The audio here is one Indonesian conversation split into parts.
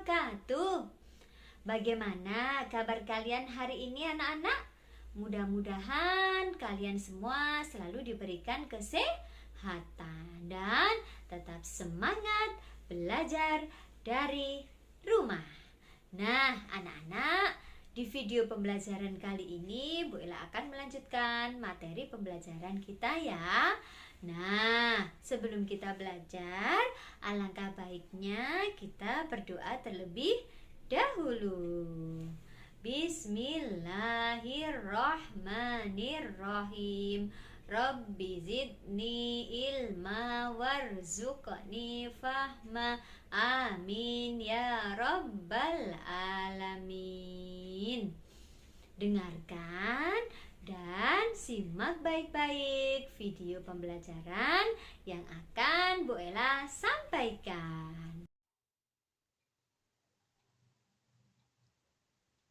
wabarakatuh. Bagaimana kabar kalian hari ini anak-anak? Mudah-mudahan kalian semua selalu diberikan kesehatan dan tetap semangat belajar dari rumah. Nah, anak-anak, di video pembelajaran kali ini Bu Ella akan melanjutkan materi pembelajaran kita ya. Nah, sebelum kita belajar, alangkah baiknya kita berdoa terlebih dahulu. Bismillahirrahmanirrahim. Rabbi zidni ilma warzuqni fahma. Amin ya rabbal alamin. Dengarkan dan simak baik-baik video pembelajaran yang akan Bu Ella sampaikan.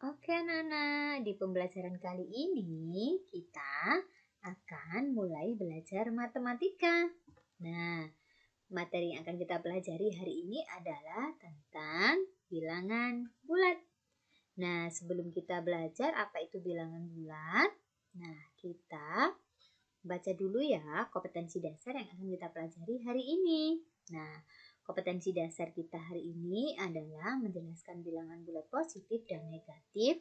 Oke Nana, di pembelajaran kali ini kita akan mulai belajar matematika. Nah, materi yang akan kita pelajari hari ini adalah tentang bilangan bulat. Nah, sebelum kita belajar apa itu bilangan bulat, nah kita baca dulu ya kompetensi dasar yang akan kita pelajari hari ini. Nah, kompetensi dasar kita hari ini adalah menjelaskan bilangan bulat positif dan negatif.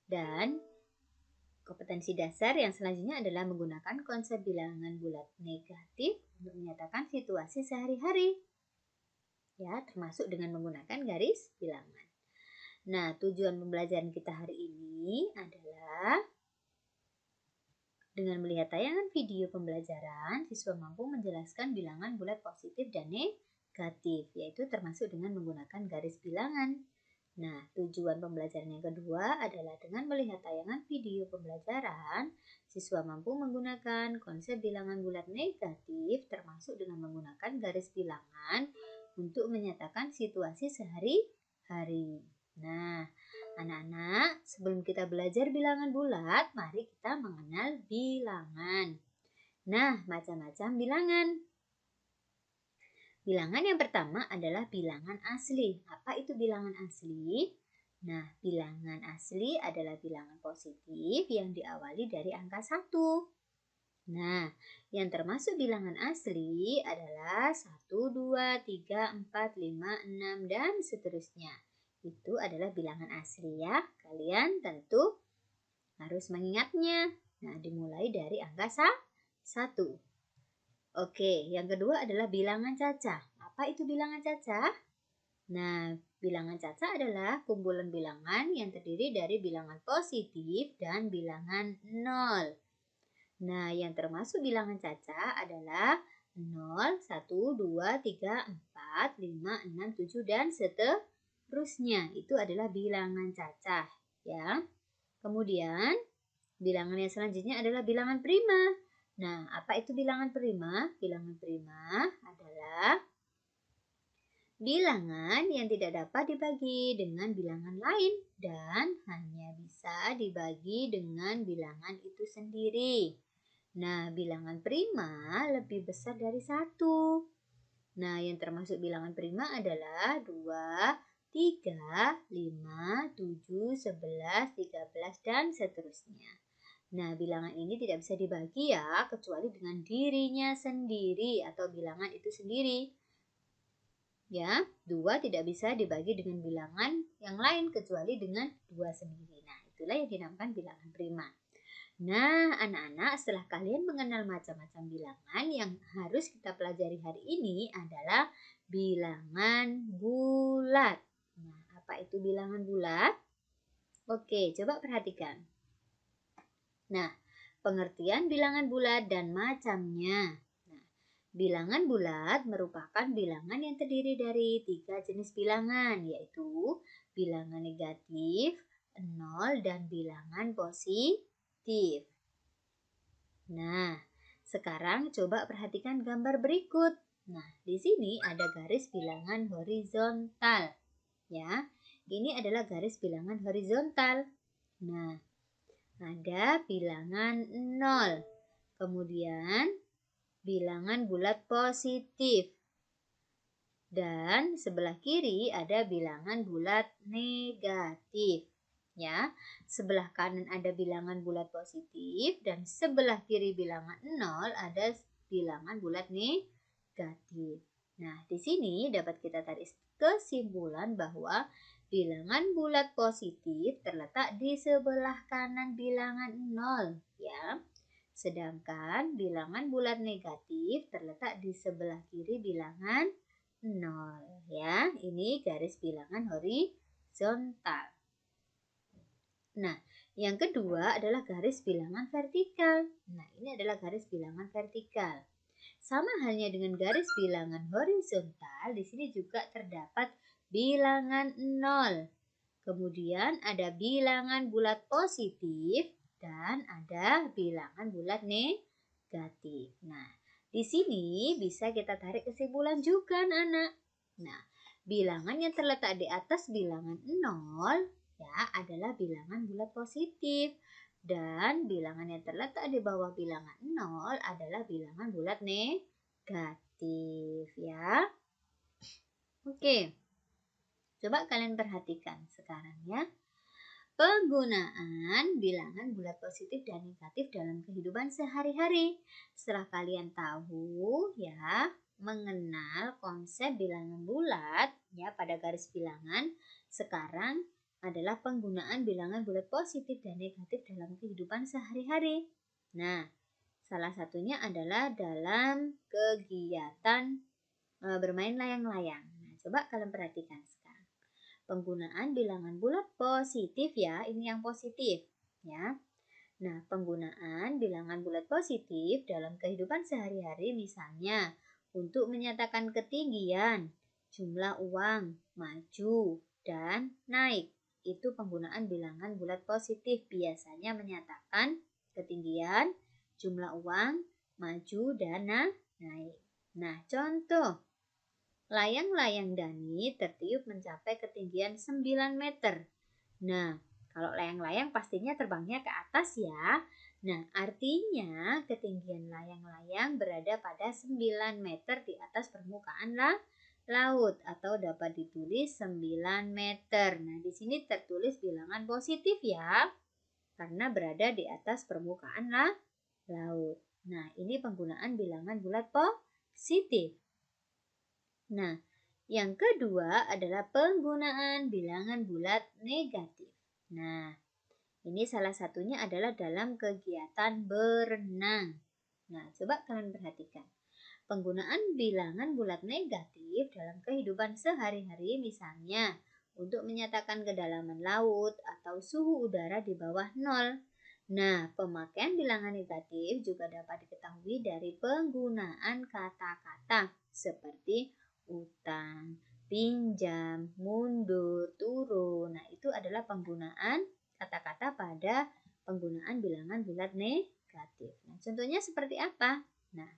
Dan kompetensi dasar yang selanjutnya adalah menggunakan konsep bilangan bulat negatif untuk menyatakan situasi sehari-hari. Ya, termasuk dengan menggunakan garis bilangan. Nah, tujuan pembelajaran kita hari ini adalah dengan melihat tayangan video pembelajaran, siswa mampu menjelaskan bilangan bulat positif dan negatif, yaitu termasuk dengan menggunakan garis bilangan. Nah, tujuan pembelajaran yang kedua adalah dengan melihat tayangan video pembelajaran, siswa mampu menggunakan konsep bilangan bulat negatif, termasuk dengan menggunakan garis bilangan untuk menyatakan situasi sehari-hari. Nah, anak-anak, sebelum kita belajar bilangan bulat, mari kita mengenal bilangan. Nah, macam-macam bilangan. Bilangan yang pertama adalah bilangan asli. Apa itu bilangan asli? Nah, bilangan asli adalah bilangan positif yang diawali dari angka 1. Nah, yang termasuk bilangan asli adalah 1, 2, 3, 4, 5, 6, dan seterusnya. Itu adalah bilangan asli ya. Kalian tentu harus mengingatnya. Nah, dimulai dari angka 1. Oke, yang kedua adalah bilangan cacah. Apa itu bilangan cacah? Nah, bilangan cacah adalah kumpulan bilangan yang terdiri dari bilangan positif dan bilangan 0. Nah, yang termasuk bilangan cacah adalah 0, 1, 2, 3, 4, 5, 6, 7, dan seterusnya. Itu adalah bilangan cacah ya. Kemudian bilangan yang selanjutnya adalah bilangan prima. Nah, apa itu bilangan prima? Bilangan prima adalah bilangan yang tidak dapat dibagi dengan bilangan lain dan hanya bisa dibagi dengan bilangan itu sendiri. Nah, bilangan prima lebih besar dari 1. Nah, yang termasuk bilangan prima adalah 2, 3, 5, 7, 11, 13, dan seterusnya. Nah, bilangan ini tidak bisa dibagi ya, kecuali dengan dirinya sendiri atau bilangan itu sendiri. Ya, 2 tidak bisa dibagi dengan bilangan yang lain kecuali dengan 2 sendiri. Nah, itulah yang dinamakan bilangan prima. Nah, anak-anak, setelah kalian mengenal macam-macam bilangan, yang harus kita pelajari hari ini adalah bilangan bulat. Nah, apa itu bilangan bulat? Oke, coba perhatikan. Nah, pengertian bilangan bulat dan macamnya. Nah, bilangan bulat merupakan bilangan yang terdiri dari 3 jenis bilangan, yaitu bilangan negatif, 0, dan bilangan positif. Nah, sekarang coba perhatikan gambar berikut. Nah, di sini ada garis bilangan horizontal. Ya, ini adalah garis bilangan horizontal. Nah, ada bilangan 0. Kemudian bilangan bulat positif. Dan sebelah kiri ada bilangan bulat negatif. Ya, sebelah kanan ada bilangan bulat positif dan sebelah kiri bilangan 0 ada bilangan bulat negatif. Nah, di sini dapat kita tarik kesimpulan bahwa bilangan bulat positif terletak di sebelah kanan bilangan 0, ya. Sedangkan bilangan bulat negatif terletak di sebelah kiri bilangan 0, ya. Ini garis bilangan horizontal. Nah, yang kedua adalah garis bilangan vertikal. Nah, ini adalah garis bilangan vertikal. Sama halnya dengan garis bilangan horizontal, di sini juga terdapat bilangan 0. Kemudian ada bilangan bulat positif dan ada bilangan bulat negatif. Nah, di sini bisa kita tarik kesimpulan juga, anak-anak. Nah, bilangan yang terletak di atas bilangan 0 ya adalah bilangan bulat positif. Dan bilangan yang terletak di bawah bilangan 0 adalah bilangan bulat negatif, ya. Oke. Coba kalian perhatikan sekarang ya. Penggunaan bilangan bulat positif dan negatif dalam kehidupan sehari-hari. Setelah kalian tahu ya, mengenal konsep bilangan bulat ya pada garis bilangan, sekarang adalah penggunaan bilangan bulat positif dan negatif dalam kehidupan sehari-hari. Nah, salah satunya adalah dalam kegiatan bermain layang-layang. Nah, coba kalian perhatikan sekarang. Penggunaan bilangan bulat positif ya, ini yang positif ya. Nah, penggunaan bilangan bulat positif dalam kehidupan sehari-hari misalnya untuk menyatakan ketinggian, jumlah uang, maju, dan naik. Itu penggunaan bilangan bulat positif biasanya menyatakan ketinggian, jumlah uang, maju, dan naik. Nah, contoh. Layang-layang Dani tertiup mencapai ketinggian 9 meter. Nah, kalau layang-layang pastinya terbangnya ke atas ya. Nah, artinya ketinggian layang-layang berada pada 9 meter di atas permukaan laut atau dapat ditulis 9 meter. Nah, di sini tertulis bilangan positif ya. Karena berada di atas permukaan laut. Nah, ini penggunaan bilangan bulat positif. Nah, yang kedua adalah penggunaan bilangan bulat negatif. Nah, ini salah satunya adalah dalam kegiatan berenang. Nah, coba kalian perhatikan. Penggunaan bilangan bulat negatif dalam kehidupan sehari-hari misalnya untuk menyatakan kedalaman laut atau suhu udara di bawah 0. Nah, pemakaian bilangan negatif juga dapat diketahui dari penggunaan kata-kata seperti utang, pinjam, mundur, turun. Nah, itu adalah penggunaan kata-kata pada penggunaan bilangan bulat negatif. Nah, contohnya seperti apa? Nah,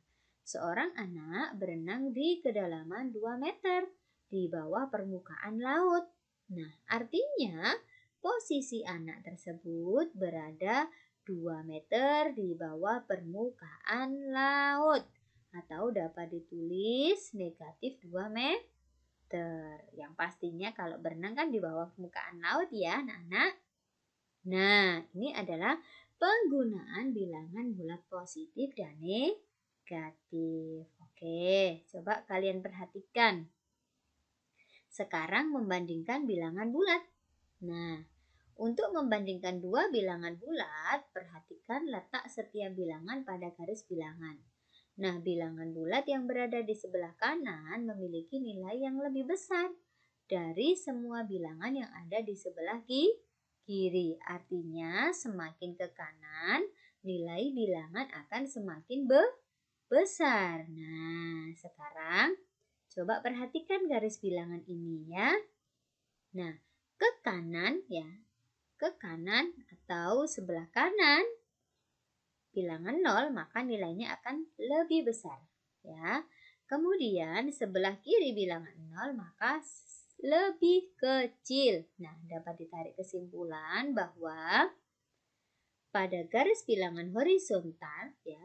seorang anak berenang di kedalaman 2 meter di bawah permukaan laut. Nah, artinya posisi anak tersebut berada 2 meter di bawah permukaan laut atau dapat ditulis negatif 2 meter. Yang pastinya kalau berenang kan di bawah permukaan laut ya anak-anak. Nah, ini adalah penggunaan bilangan bulat positif dan negatif. Oke, coba kalian perhatikan. Sekarang membandingkan bilangan bulat. Nah, untuk membandingkan dua bilangan bulat, perhatikan letak setiap bilangan pada garis bilangan. Nah, bilangan bulat yang berada di sebelah kanan memiliki nilai yang lebih besar dari semua bilangan yang ada di sebelah kiri. Artinya, semakin ke kanan, nilai bilangan akan semakin besar. Nah, sekarang coba perhatikan garis bilangan ini ya. Nah, ke kanan ya, ke kanan atau sebelah kanan bilangan 0 maka nilainya akan lebih besar ya. Kemudian sebelah kiri bilangan 0 maka lebih kecil. Nah, dapat ditarik kesimpulan bahwa pada garis bilangan horizontal ya,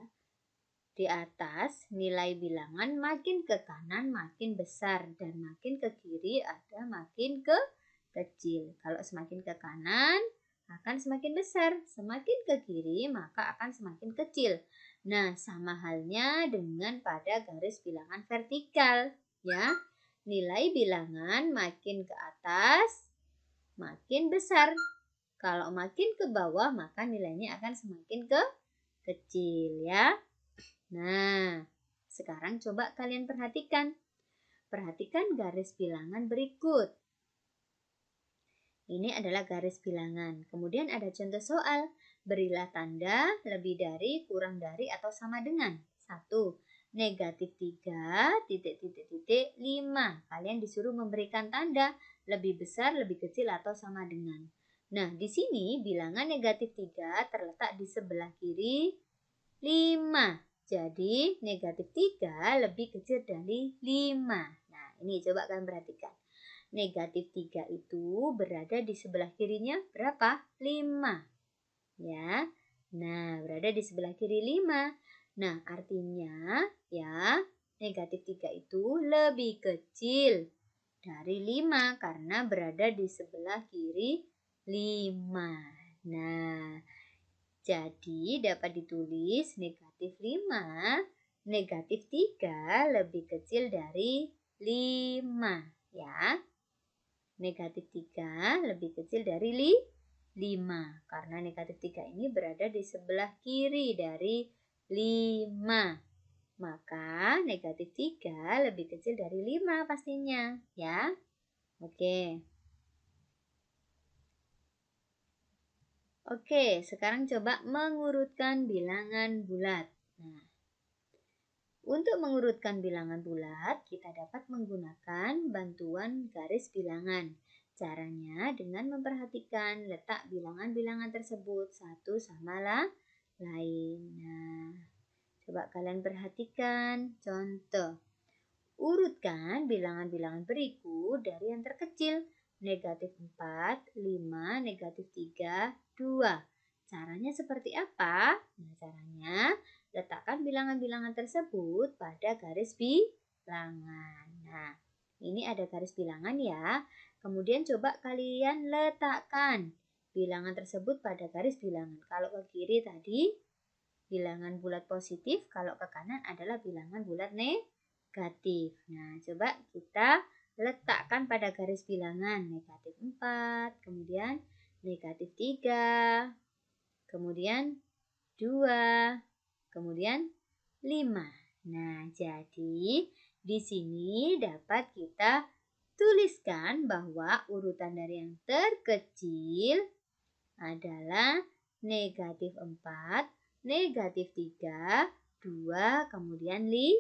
Di atas, nilai bilangan makin ke kanan makin besar dan makin ke kiri ada makin kecil. Kalau semakin ke kanan akan semakin besar, semakin ke kiri maka akan semakin kecil. Nah, sama halnya dengan pada garis bilangan vertikal, ya. Nilai bilangan makin ke atas makin besar. Kalau makin ke bawah maka nilainya akan semakin kecil, ya. Nah, sekarang coba kalian perhatikan. Perhatikan garis bilangan berikut. Ini adalah garis bilangan. Kemudian ada contoh soal. Berilah tanda lebih dari, kurang dari, atau sama dengan. 1. Negatif 3, titik, titik, titik, 5. Kalian disuruh memberikan tanda lebih besar, lebih kecil, atau sama dengan. Nah, di sini bilangan negatif 3 terletak di sebelah kiri 5. Jadi, negatif 3 lebih kecil dari 5. Nah, ini coba kalian perhatikan. Negatif 3 itu berada di sebelah kirinya berapa? 5. Ya. Nah, berada di sebelah kiri 5. Nah, artinya ya, negatif 3 itu lebih kecil dari 5 karena berada di sebelah kiri 5. Nah, jadi dapat ditulis negatif 5, negatif 3 lebih kecil dari 5, ya. Negatif 3 lebih kecil dari 5, karena negatif 3 ini berada di sebelah kiri dari 5. Maka negatif 3 lebih kecil dari 5 pastinya, ya. Oke. Oke, sekarang coba mengurutkan bilangan bulat. Nah, untuk mengurutkan bilangan bulat, kita dapat menggunakan bantuan garis bilangan. Caranya dengan memperhatikan letak bilangan-bilangan tersebut satu sama lain. Nah, coba kalian perhatikan contoh. Urutkan bilangan-bilangan berikut dari yang terkecil. Negatif 4, 5, negatif 3, 2. Caranya seperti apa? Nah, caranya letakkan bilangan-bilangan tersebut pada garis bilangan. Nah, ini ada garis bilangan ya. Kemudian coba kalian letakkan bilangan tersebut pada garis bilangan. Kalau ke kiri tadi bilangan bulat positif, kalau ke kanan adalah bilangan bulat negatif. Nah, coba kita letakkan pada garis bilangan negatif 4, kemudian negatif 3, kemudian 2, kemudian 5. Nah, jadi di sini dapat kita tuliskan bahwa urutan dari yang terkecil adalah negatif 4, negatif 3, 2, kemudian 5.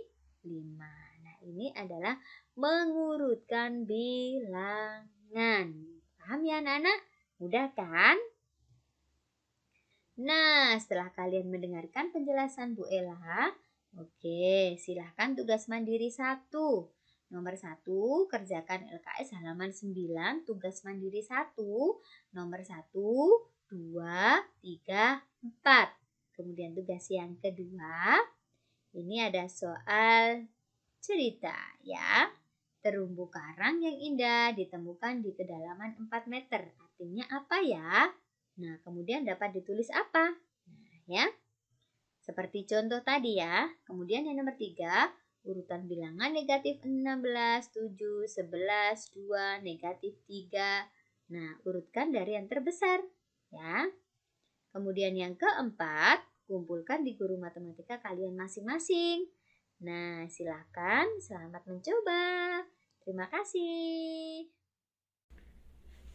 Nah, ini adalah mengurutkan bilangan. Paham ya anak-anak? Mudah kan? Nah, setelah kalian mendengarkan penjelasan Bu Ella, oke, silahkan tugas mandiri 1. Nomor 1, kerjakan LKS halaman 9, tugas mandiri 1. Nomor 1, 2, 3, 4. Kemudian tugas yang kedua, ini ada soal cerita ya. Terumbu karang yang indah ditemukan di kedalaman 4 meter. Artinya apa ya? Nah, kemudian dapat ditulis apa? Nah, ya. Seperti contoh tadi ya. Kemudian yang nomor 3, urutan bilangan negatif 16, 7, 11, 2, negatif 3. Nah, urutkan dari yang terbesar ya. Kemudian yang keempat, kumpulkan di guru matematika kalian masing-masing. Nah, silakan selamat mencoba. Terima kasih.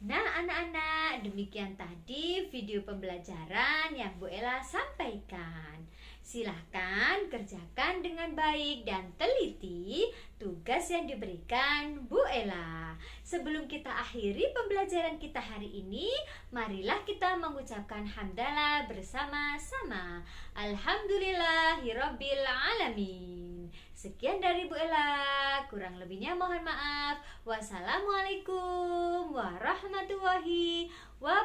Nah, anak-anak, demikian tadi video pembelajaran yang Bu Ella sampaikan. Silahkan kerjakan dengan baik dan teliti tugas yang diberikan Bu Ella. Sebelum kita akhiri pembelajaran kita hari ini, marilah kita mengucapkan hamdalah bersama-sama. Alhamdulillahirabbil alamin. Sekian dari Bu Ella, kurang lebihnya mohon maaf. Wassalamualaikum warahmatullahi wabarakatuh.